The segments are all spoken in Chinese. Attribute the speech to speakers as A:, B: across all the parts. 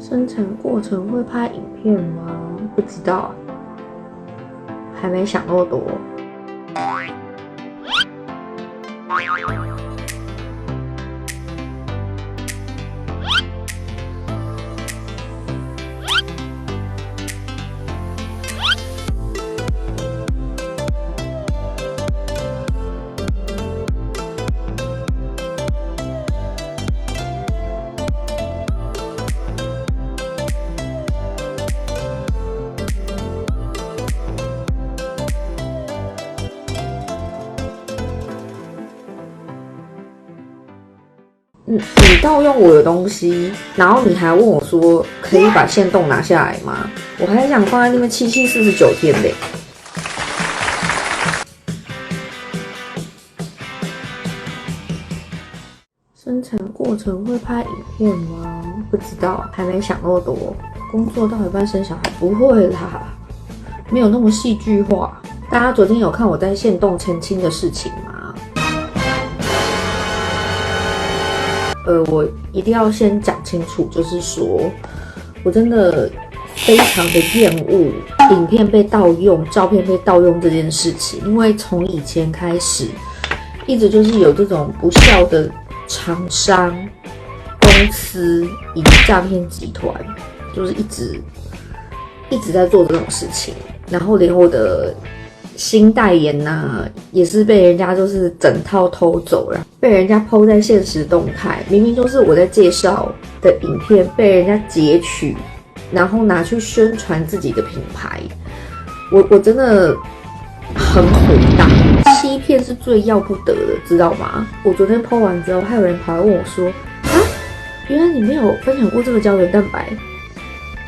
A: 生产过程会拍影片吗？不知道，还没想那么多。你盗用我的东西，然后你还问我说可以把限动拿下来吗？我还想放在那边749天嘞。生产过程会拍影片吗？不知道，还没想那么多。工作到一半生小孩，不会啦，没有那么戏剧化。大家昨天有看我在限动澄清的事情吗？我一定要先讲清楚，就是说我真的非常的厌恶影片被盗用、照片被盗用这件事情，因为从以前开始，一直就是有这种不孝的厂商、公司以及诈骗集团，就是一直在做这种事情，然后连我的新代言呐，也是被人家就是整套偷走了，被人家 po 在现实动态，明明就是我在介绍的影片，被人家截取，然后拿去宣传自己的品牌，我真的很火大，欺骗是最要不得的，知道吗？我昨天 po 完之后，还有人跑来问我说，啊，原来你没有分享过这个胶原蛋白？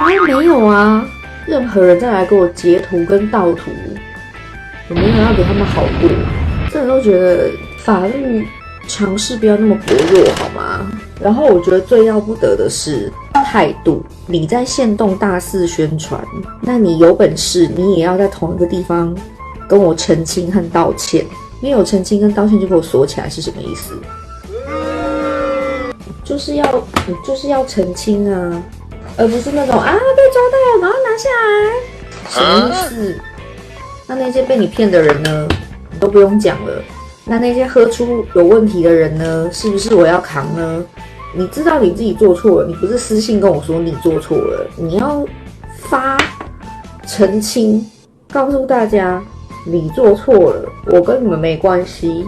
A: 没有啊，任何人再来给我截图跟盗图，我没有要给他们好过，真的都觉得法律常识不要那么薄弱好吗？然后我觉得最要不得的是态度，你在限动大肆宣传，那你有本事你也要在同一个地方跟我澄清和道歉，没有澄清跟道歉就给我锁起来是什么意思？就是要澄清啊，而不是那种啊被抓到然后拿下来，什么意思？那些被你骗的人呢，你都不用讲了。那些喝出有问题的人呢，是不是我要扛呢？你知道你自己做错了，你不是私信跟我说你做错了，你要发澄清，告诉大家你做错了，我跟你们没关系。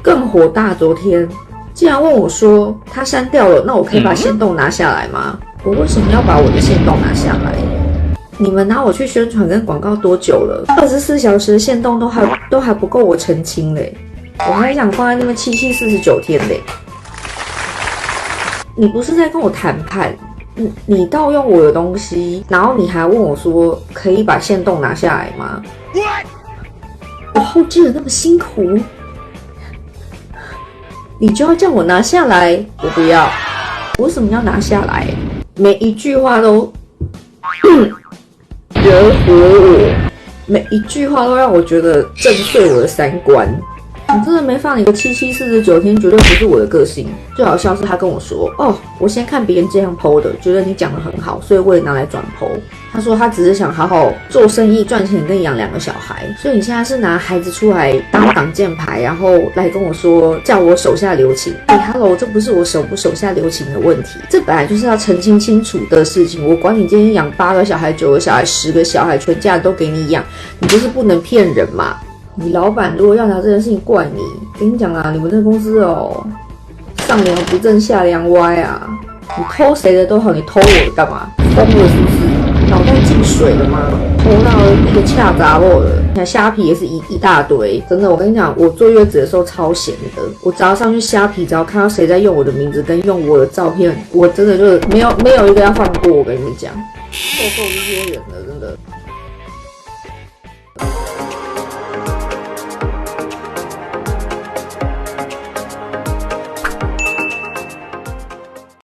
A: 更火大，昨天竟然问我说他删掉了，那我可以把限动拿下来吗？我为什么要把我的限动拿下来？你们拿我去宣传跟广告多久了？24小时的限动都还不够我澄清嘞，我还想放在那边749天嘞。你不是在跟我谈判，你盗用我的东西，然后你还问我说可以把限动拿下来吗？我后置的那么辛苦，你就要叫我拿下来？我不要，我为什么要拿下来？每一句话都惹火我，每一句话都让我觉得震碎我的三观。我真的没放你个749天，绝对不是我的个性。最好笑是他跟我说，哦，我先看别人这样 po 的，觉得你讲得很好，所以我也拿来转 po。他说他只是想好好做生意赚钱跟养2个小孩，所以你现在是拿孩子出来当挡箭牌，然后来跟我说叫我手下留情。hello， 这不是我手不手下留情的问题，这本来就是要澄清清楚的事情。我管你今天养8个小孩、9个小孩、10个小孩，全家都给你养，你就是不能骗人嘛。你老板如果要拿这件事情怪你，跟你讲啦，你们这个公司哦，上梁不正下梁歪啊！你偷谁的都好，你偷我的干嘛？疯了是不是？脑袋进水了吗？偷到一个恰杂货的，虾皮也是一大堆。真的，我跟你讲，我坐月子的时候超闲的，我只要上去虾皮，只要看到谁在用我的名字跟用我的照片，我真的就是没有一个要放过。我跟你讲，够这些人了，真的。